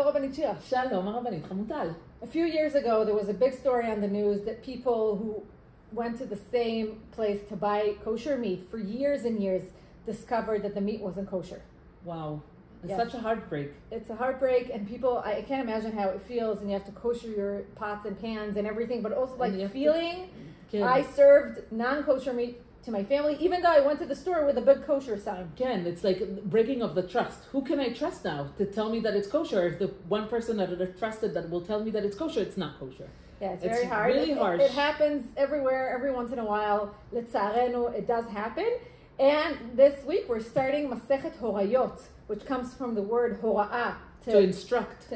Rabbanit Shira. Shalom, Rabbanit Hamutal. A few years ago, there was a big story on the news that people who went to the same place to buy kosher meat for years and years discovered that the meat wasn't kosher. Wow. It's Yes. such a heartbreak. It's a heartbreak, and people, I can't imagine how it feels, and you have to kosher your pots and pans and everything, but also like And you have feeling, Ken, I served non-kosher meat to my family, even though I went to the store with a big kosher sign. Ken, it's like breaking of the trust. Who can I trust now to tell me that it's kosher? If the one person that I trusted that will tell me that it's kosher, it's not kosher. Yeah, it's It's very hard. really harsh. It happens everywhere, every once in a while. Litzarenu, it does happen. And this week we're starting Masechet Horayot, which comes from the word hora'ah, To instruct.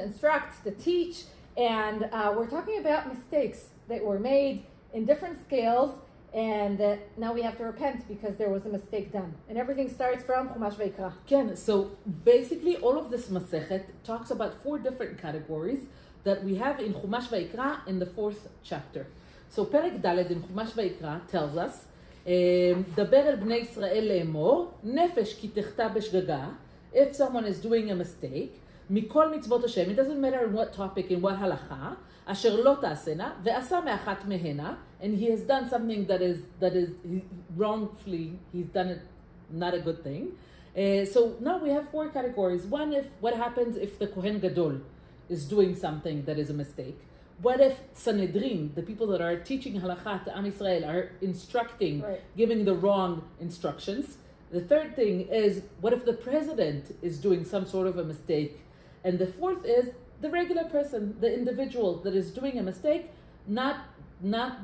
to teach. And we're talking about mistakes that were made in different scales, and that now we have to repent because there was a mistake done. And everything starts from Chumash Vayikra. Ken, so basically all of this Masechet talks about 4 different categories that we have in Chumash Vayikra in the 4th chapter. So Perek Daled in Chumash Vayikra tells us, דבר אל בני ישראל לאמור, נפש כי תחטא בשגגה, if someone is doing a mistake, מכל מצוות השם, it doesn't matter in what topic, in what הלכה, אשר לא תעשנה, ועשה מאחת מהנה, and he has done something that is wrongfully, he's done it not a good thing. So now we have 4 categories. One, what happens if the Kohen Gadol is doing something that is a mistake? What if Sanhedrin, the people that are teaching halakha to Am Yisrael, are instructing, Right. giving the wrong instructions? The third thing is, what if the president is doing some sort of a mistake? And the fourth is the regular person, the individual that is doing a mistake, not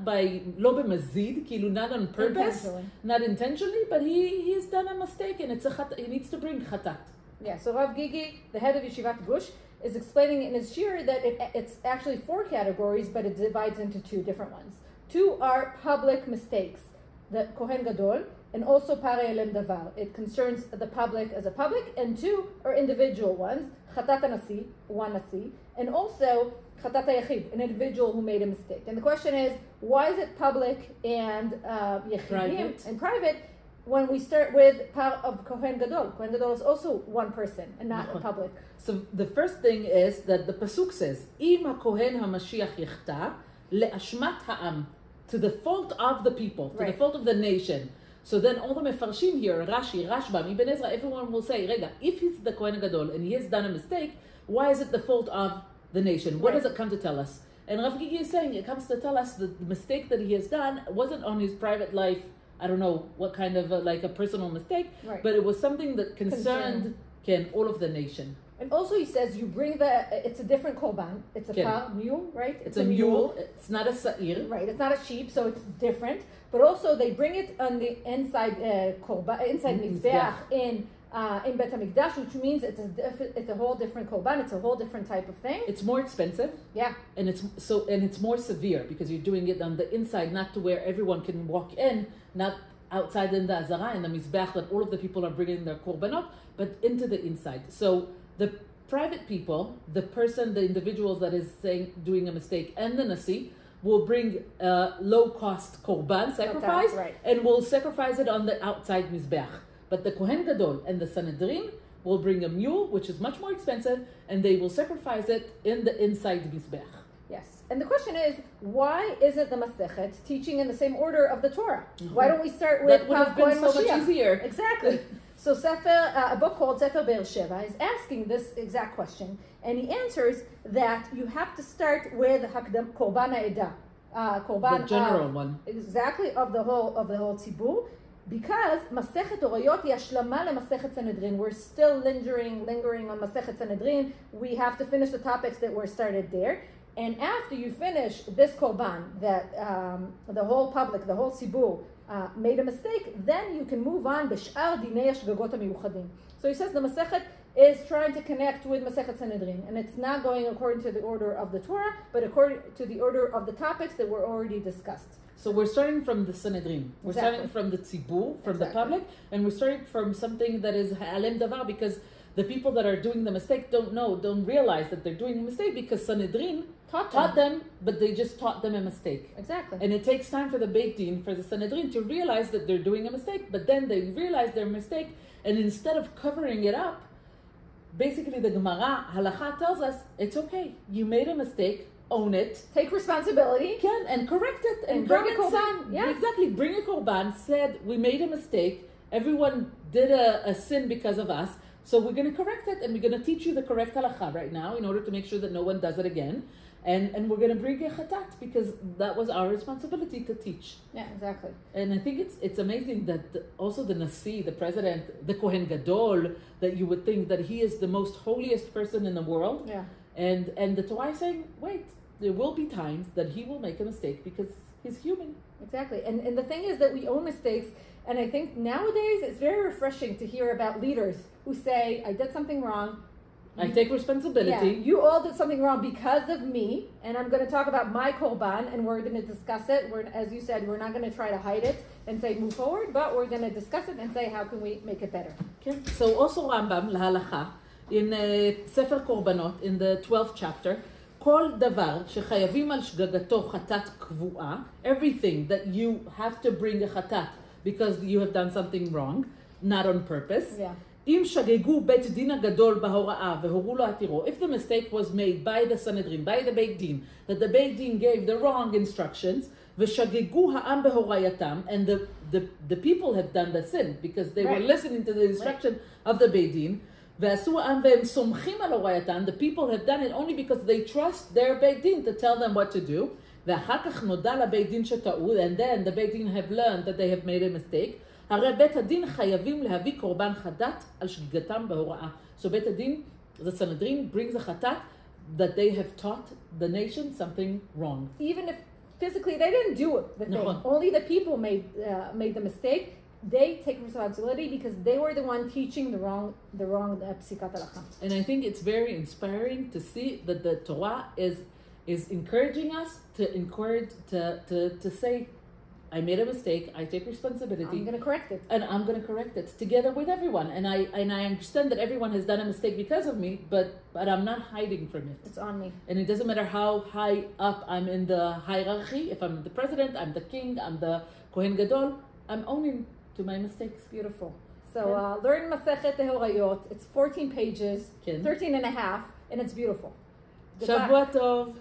by lo b'mazid, kilu, not on purpose, Intentionally. not intentionally, but he's done a mistake and he needs to bring chatat. Yeah, so Rav Gigi, the head of Yeshivat Gush, is explaining in his Shira that it's actually 4 categories, but it divides into 2 different ones. 2 are public mistakes, the Kohen Gadol, and also Parei Elem Davar. It concerns the public as a public, and 2 are individual ones, Chatat HaNasi, one Nasi, and also Chatat HaYachid, an individual who made a mistake. And the question is, why is it public and Yechidim and private? When we start with part of Kohen Gadol. Kohen Gadol is also one person and not a public. So the first thing is that the pasuk says, "Im haKohen haMashiach yechta le'ashmat ha'am," to the fault of the people, to the Right. fault of the nation. So then all the mefarshim here, Rashi, Rashbam, Ibn Ezra, everyone will say, "Rega, if he's the Kohen Gadol and he has done a mistake, why is it the fault of the nation? What Right. does it come to tell us?" And Rav Gigi is saying it comes to tell us that the mistake that he has done wasn't on his private life. I don't know what kind of like a personal mistake, Right. but it was something that concerned all of the nation. And also he says you bring it's a different korban. It's a mule, right? It's a mule. It's not a sa'ir. Right, it's not a sheep, so it's different. But also they bring it on the inside korban, inside mizbeach in Bet HaMikdash, which means it's a whole different korban. It's a whole different type of thing. It's more expensive. Yeah. And it's more severe because you're doing it on the inside, not to where everyone can walk in, not outside in the azara and the mizbeach that all of the people are bringing their korbanot, but into the inside. So the private people, the individuals that is doing a mistake, and the nasi will bring low-cost korban sacrifice, right. and will sacrifice it on the outside mizbeach. But the Kohen Gadol and the Sanhedrin will bring a mule, which is much more expensive, and they will sacrifice it in the inside mizbeach. Yes. And the question is, why isn't the Masechet teaching in the same order of the Torah? Why don't we start with That would have been so much easier. Exactly. So a book called Sefer Be'er Sheva is asking this exact question, and he answers that you have to start with Korban HaEdah. The general one. Exactly, of the whole tzibur. Because Masechet Horayot היא השלמה למסכת Sanhedrin. We're still lingering on Masechet Sanhedrin. We have to finish the topics that were started there. And after you finish this korban, that the whole public, the whole tzibur, made a mistake, then you can move on b'sh'ar dinei hashgagot hamiuchadim. So he says the Masechet is trying to connect with Masechet Sanhedrin, and it's not going according to the order of the Torah, but according to the order of the topics that were already discussed. So we're starting from the Sanhedrin. We're Exactly. starting from the tzibur, from the Exactly. public, and we're starting from something that is ha'alem davar, because the people that are doing the mistake don't realize that they're doing a mistake, because Sanhedrin taught them, but they just taught them a mistake. Exactly. And it takes time for the Beit Din, for the Sanhedrin, to realize that they're doing a mistake, but then they realize their mistake, and instead of covering it up, basically the Gemara, Halacha tells us, it's okay. You made a mistake, own it. Take responsibility. And correct it. And bring a korban. Yeah. Exactly, bring a korban, said, we made a mistake. Everyone did a sin because of us. So we're going to correct it, and we're going to teach you the correct halacha right now in order to make sure that no one does it again. And we're going to bring a chatat because that was our responsibility to teach. Yeah, exactly. And I think it's amazing that also the Nasi, the president, the Kohen Gadol, that you would think that he is the most holiest person in the world. Yeah. And the Torah is saying, wait, there will be times that he will make a mistake because he's human. Exactly. And the thing is that we own mistakes. And I think nowadays it's very refreshing to hear about leaders who say, I did something wrong. I take responsibility. Yeah, you all did something wrong because of me. And I'm going to talk about my korban, and we're going to discuss it. As you said, we're not going to try to hide it and say move forward, but we're going to discuss it and say how can we make it better. Okay. So also Rambam, להלכה, in ספר קורבנות, in the 12th chapter, כל דבר שחייבים על שגגתו חטאת קבועה, everything that you have to bring a חטאת because you have done something wrong, not on purpose. Yeah. אם שגגו בית דין הגדול בהוראה והורו לו התירו, if the mistake was made by the Sanhedrin, by the Beit Din, that the Beit Din gave the wrong instructions, ושגגו העם בהורייתם, and the people have done the sin because they were listening to the instruction of the Beit Din, ועשו העם והם סומכים על הורייתם, the people have done it only because they trust their Beit Din to tell them what to do, ואחר כך נודע לבית דין שטעו, and then the Beit Din have learned that they have made a mistake, הרי בית הדין חייבים להביא קורבן חטאת על שגיגתם בהוראה. So בית הדין, the Sanhedrin, brings a חטאת that they have taught the nation something wrong. Even if physically they didn't do the thing, only the people made the mistake. They take responsibility because they were the one teaching the wrong psikat halacha. And I think it's very inspiring to see that the Torah is encouraging us to say, I made a mistake. I take responsibility. I'm going to correct it. And I'm going to correct it together with everyone. And I understand that everyone has done a mistake because of me, but I'm not hiding from it. It's on me. And it doesn't matter how high up I'm in the hierarchy. If I'm the president, I'm the king, I'm the Kohen Gadol, I'm owning to my mistakes. Beautiful. So learn Masechet Horayot. It's 14 pages, 13 and a half, and it's beautiful. Shavua Tov.